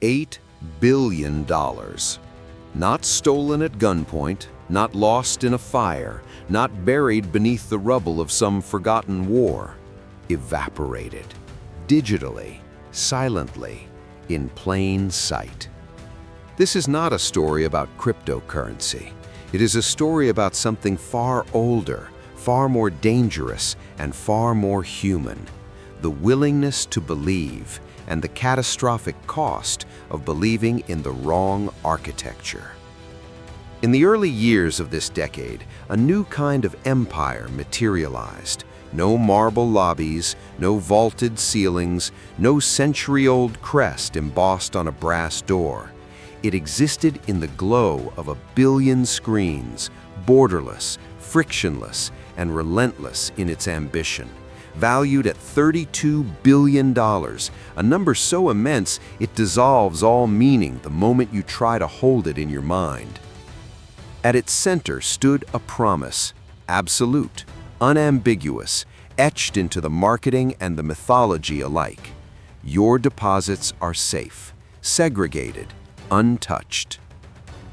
$8 billion. Not stolen at gunpoint, not lost in a fire, not buried beneath the rubble of some forgotten war. Evaporated, digitally, silently, in plain sight. This is not a story about cryptocurrency. It is a story about something far older, far more dangerous, and far more human. The willingness to believe and the catastrophic cost of believing in the wrong architecture. In the early years of this decade, a new kind of empire materialized. No marble lobbies, no vaulted ceilings, no century-old crest embossed on a brass door. It existed in the glow of 1 billion screens, borderless, frictionless, and relentless in its ambition. Valued at $32 billion, a number so immense it dissolves all meaning the moment you try to hold it in your mind. At its center stood a promise, absolute, unambiguous, etched into the marketing and the mythology alike. Your deposits are safe, segregated, untouched.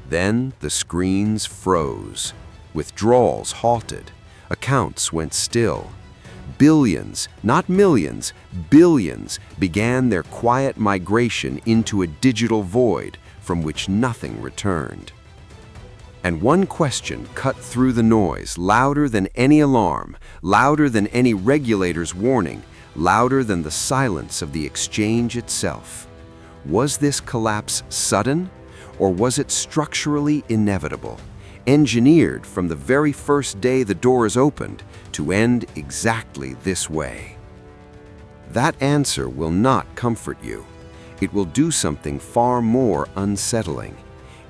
Then the screens froze. Withdrawals halted. Accounts went still. Billions, not millions, billions began their quiet migration into a digital void from which nothing returned. And one question cut through the noise, louder than any alarm, louder than any regulator's warning, louder than the silence of the exchange itself. Was this collapse sudden, or was it structurally inevitable, engineered from the very first day the doors opened to end exactly this way? That answer will not comfort you. It will do something far more unsettling.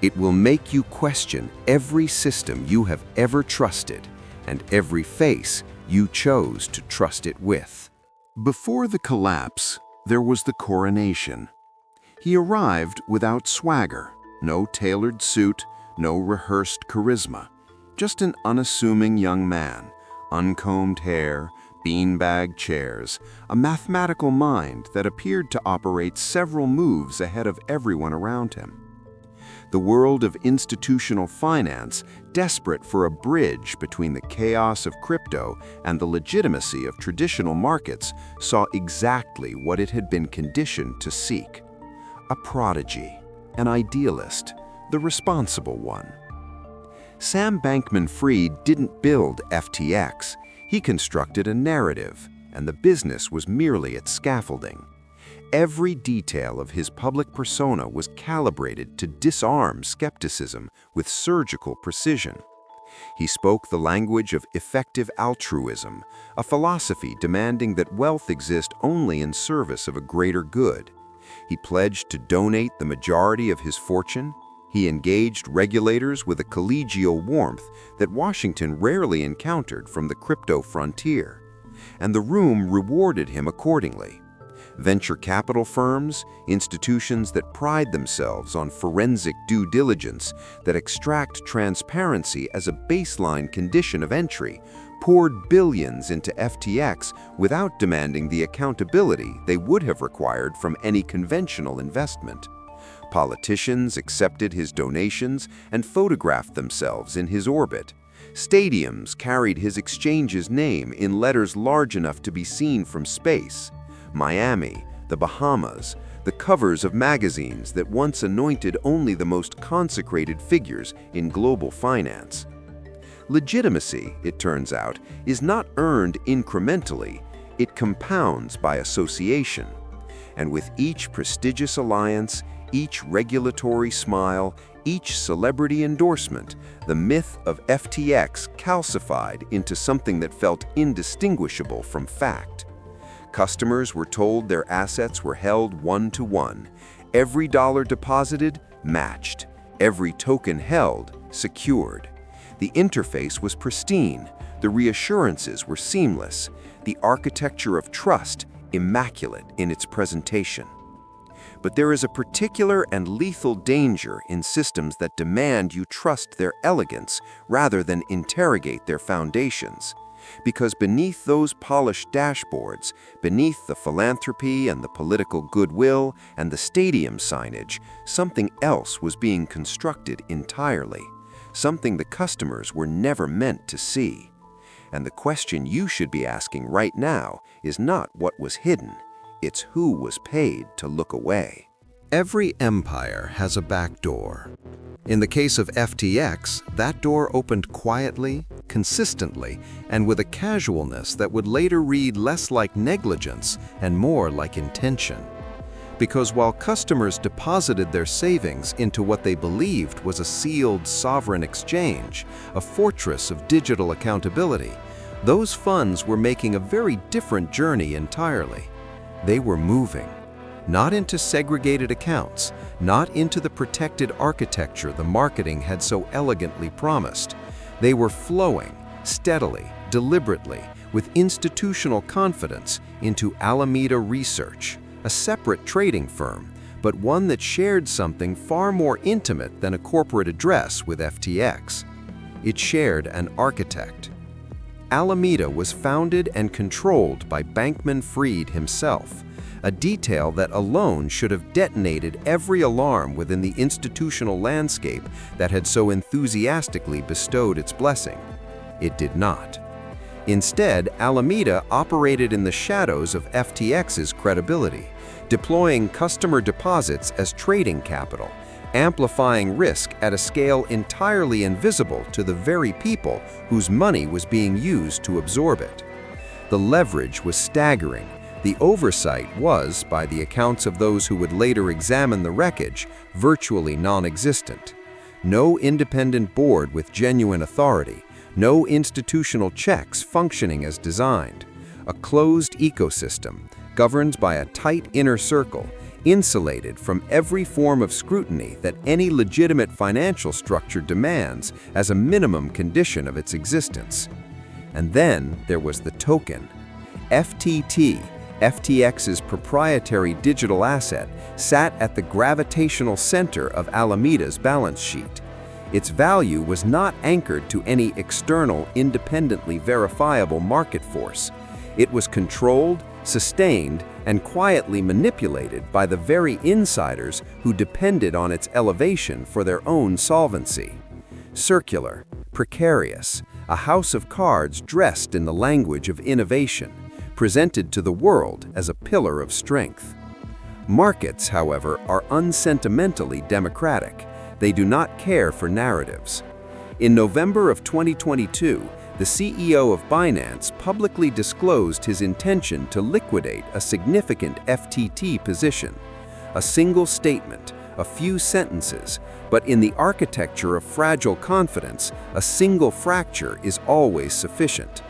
It will make you question every system you have ever trusted and every face you chose to trust it with. Before the collapse, there was the coronation. He arrived without swagger, no tailored suit, no rehearsed charisma, just an unassuming young man, uncombed hair, beanbag chairs, a mathematical mind that appeared to operate several moves ahead of everyone around him. The world of institutional finance, desperate for a bridge between the chaos of crypto and the legitimacy of traditional markets, saw exactly what it had been conditioned to seek. A prodigy, an idealist, the responsible one. Sam Bankman-Fried didn't build FTX. He constructed a narrative, and the business was merely its scaffolding. Every detail of his public persona was calibrated to disarm skepticism with surgical precision. He spoke the language of effective altruism, a philosophy demanding that wealth exist only in service of a greater good. He pledged to donate the majority of his fortune. He engaged regulators with a collegial warmth that Washington rarely encountered from the crypto frontier. And the room rewarded him accordingly. Venture capital firms, institutions that pride themselves on forensic due diligence, that extract transparency as a baseline condition of entry, poured billions into FTX without demanding the accountability they would have required from any conventional investment. Politicians accepted his donations and photographed themselves in his orbit. Stadiums carried his exchange's name in letters large enough to be seen from space. Miami, the Bahamas, the covers of magazines that once anointed only the most consecrated figures in global finance. Legitimacy, it turns out, is not earned incrementally, it compounds by association. And with each prestigious alliance, each regulatory smile, each celebrity endorsement, the myth of FTX calcified into something that felt indistinguishable from fact. Customers were told their assets were held one-to-one. Every dollar deposited, matched. Every token held, secured. The interface was pristine. The reassurances were seamless. The architecture of trust, immaculate in its presentation. But there is a particular and lethal danger in systems that demand you trust their elegance rather than interrogate their foundations. Because beneath those polished dashboards, beneath the philanthropy and the political goodwill and the stadium signage, something else was being constructed entirely, something the customers were never meant to see. And the question you should be asking right now is not what was hidden, it's who was paid to look away. Every empire has a back door. In the case of FTX, that door opened quietly, consistently, and with a casualness that would later read less like negligence and more like intention. Because while customers deposited their savings into what they believed was a sealed sovereign exchange, a fortress of digital accountability, those funds were making a very different journey entirely. They were moving. Not into segregated accounts, not into the protected architecture the marketing had so elegantly promised. They were flowing, steadily, deliberately, with institutional confidence into Alameda Research, a separate trading firm, but one that shared something far more intimate than a corporate address with FTX. It shared an architect. Alameda was founded and controlled by Bankman-Fried himself, a detail that alone should have detonated every alarm within the institutional landscape that had so enthusiastically bestowed its blessing. It did not. Instead, Alameda operated in the shadows of FTX's credibility, deploying customer deposits as trading capital, amplifying risk at a scale entirely invisible to the very people whose money was being used to absorb it. The leverage was staggering. The oversight was, by the accounts of those who would later examine the wreckage, virtually non-existent. No independent board with genuine authority, no institutional checks functioning as designed. A closed ecosystem, governed by a tight inner circle, insulated from every form of scrutiny that any legitimate financial structure demands as a minimum condition of its existence. And then there was the token. FTT, FTX's proprietary digital asset, sat at the gravitational center of Alameda's balance sheet. Its value was not anchored to any external, independently verifiable market force. It was controlled, sustained, and quietly manipulated by the very insiders who depended on its elevation for their own solvency. Circular, precarious, a house of cards dressed in the language of innovation, presented to the world as a pillar of strength. Markets, however, are unsentimentally democratic. They do not care for narratives. In November of 2022, the CEO of Binance publicly disclosed his intention to liquidate a significant FTT position. A single statement, a few sentences, but in the architecture of fragile confidence, a single fracture is always sufficient.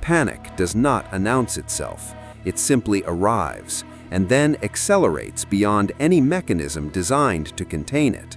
Panic does not announce itself. It simply arrives, and then accelerates beyond any mechanism designed to contain it.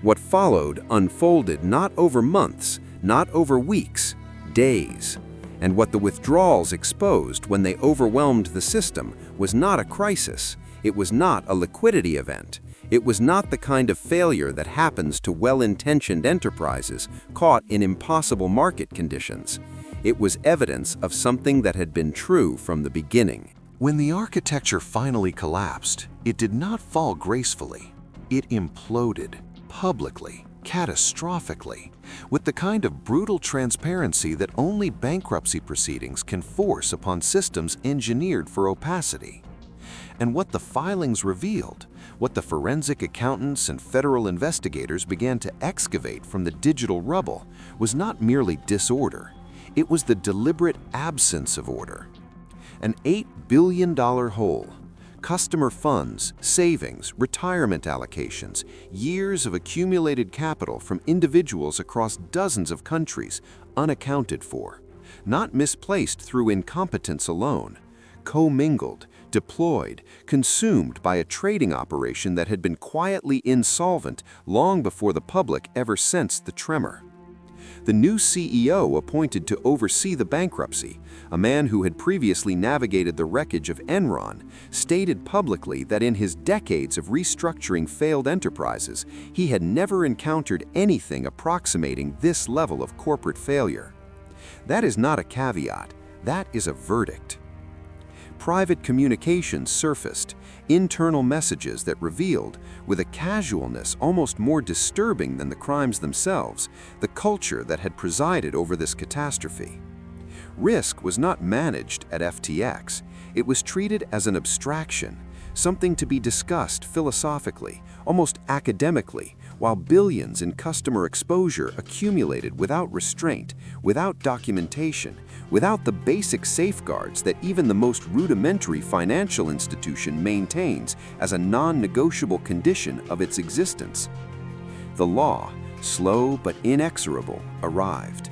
What followed unfolded not over months, not over weeks, days. And what the withdrawals exposed when they overwhelmed the system was not a crisis. It was not a liquidity event. It was not the kind of failure that happens to well-intentioned enterprises caught in impossible market conditions. It was evidence of something that had been true from the beginning. When the architecture finally collapsed, it did not fall gracefully. It imploded, publicly, catastrophically, with the kind of brutal transparency that only bankruptcy proceedings can force upon systems engineered for opacity. And what the filings revealed, what the forensic accountants and federal investigators began to excavate from the digital rubble, was not merely disorder. It was the deliberate absence of order. An $8 billion hole. Customer funds, savings, retirement allocations, years of accumulated capital from individuals across dozens of countries, unaccounted for. Not misplaced through incompetence alone. Commingled, deployed, consumed by a trading operation that had been quietly insolvent long before the public ever sensed the tremor. The new CEO appointed to oversee the bankruptcy, a man who had previously navigated the wreckage of Enron, stated publicly that in his decades of restructuring failed enterprises, he had never encountered anything approximating this level of corporate failure. That is not a caveat, that is a verdict. Private communications surfaced, internal messages that revealed, with a casualness almost more disturbing than the crimes themselves, the culture that had presided over this catastrophe. Risk was not managed at FTX. It was treated as an abstraction, something to be discussed philosophically, almost academically, while billions in customer exposure accumulated without restraint, without documentation, without the basic safeguards that even the most rudimentary financial institution maintains as a non-negotiable condition of its existence. The law, slow but inexorable, arrived.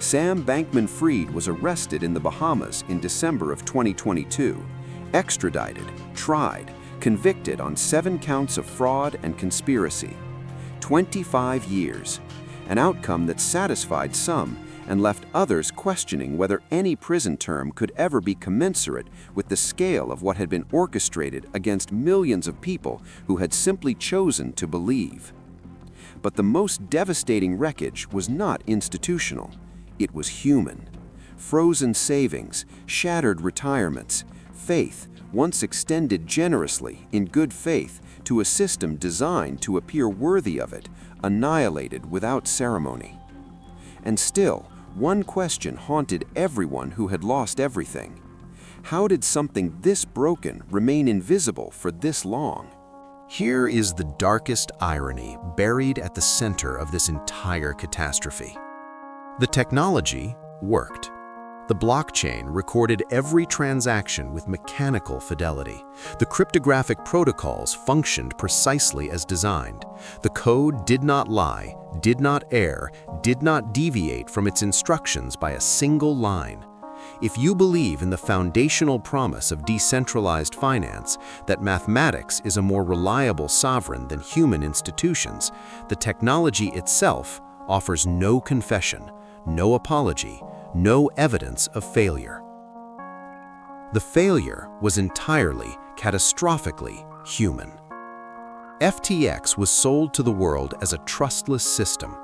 Sam Bankman-Fried was arrested in the Bahamas in December of 2022, extradited, tried, convicted on 7 counts of fraud and conspiracy. 25 years, an outcome that satisfied some and left others questioning whether any prison term could ever be commensurate with the scale of what had been orchestrated against millions of people who had simply chosen to believe. But the most devastating wreckage was not institutional. It was human. Frozen savings, shattered retirements, faith, once extended generously, in good faith, to a system designed to appear worthy of it, annihilated without ceremony. And still, one question haunted everyone who had lost everything. How did something this broken remain invisible for this long? Here is the darkest irony buried at the center of this entire catastrophe. The technology worked. The blockchain recorded every transaction with mechanical fidelity. The cryptographic protocols functioned precisely as designed. The code did not lie, did not err, did not deviate from its instructions by a single line. If you believe in the foundational promise of decentralized finance, that mathematics is a more reliable sovereign than human institutions, the technology itself offers no confession, no apology, no evidence of failure. The failure was entirely, catastrophically human. FTX was sold to the world as a trustless system.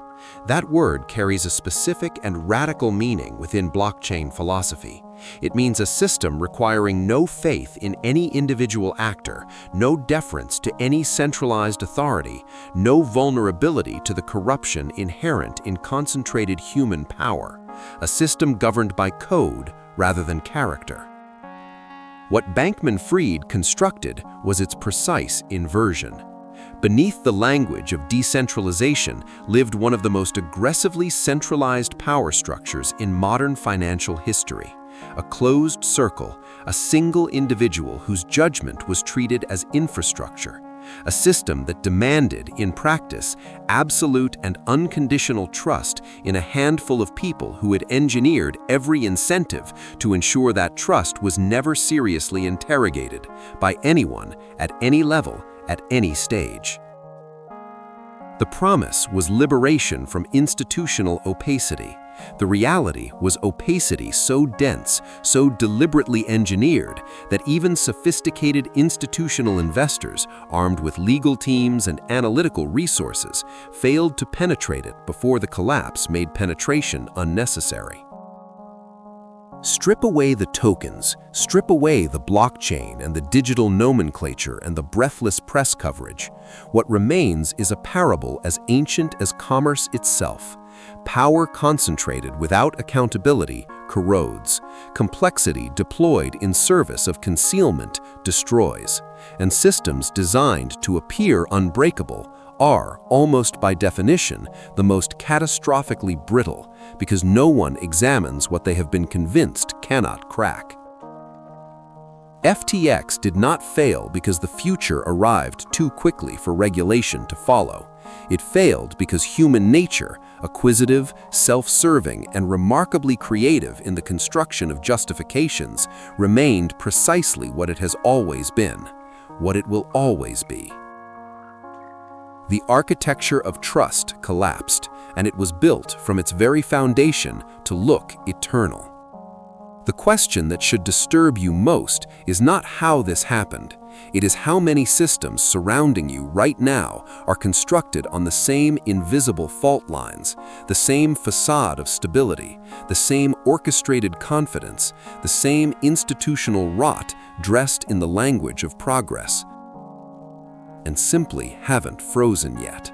That word carries a specific and radical meaning within blockchain philosophy. It means a system requiring no faith in any individual actor, no deference to any centralized authority, no vulnerability to the corruption inherent in concentrated human power. A system governed by code rather than character. What Bankman-Fried constructed was its precise inversion. Beneath the language of decentralization lived one of the most aggressively centralized power structures in modern financial history. A closed circle, a single individual whose judgment was treated as infrastructure. A system that demanded, in practice, absolute and unconditional trust in a handful of people who had engineered every incentive to ensure that trust was never seriously interrogated by anyone at any level, at any stage. The promise was liberation from institutional opacity. The reality was opacity so dense, so deliberately engineered, that even sophisticated institutional investors, armed with legal teams and analytical resources, failed to penetrate it before the collapse made penetration unnecessary. Strip away the tokens, strip away the blockchain and the digital nomenclature and the breathless press coverage. What remains is a parable as ancient as commerce itself. Power concentrated without accountability corrodes. Complexity deployed in service of concealment destroys. And systems designed to appear unbreakable are, almost by definition, the most catastrophically brittle, because no one examines what they have been convinced cannot crack. FTX did not fail because the future arrived too quickly for regulation to follow. It failed because human nature, acquisitive, self-serving, and remarkably creative in the construction of justifications, remained precisely what it has always been, what it will always be. The architecture of trust collapsed, and it was built from its very foundation to look eternal. The question that should disturb you most is not how this happened, It is how many systems surrounding you right now are constructed on the same invisible fault lines, the same facade of stability, the same orchestrated confidence, the same institutional rot dressed in the language of progress, and simply haven't frozen yet.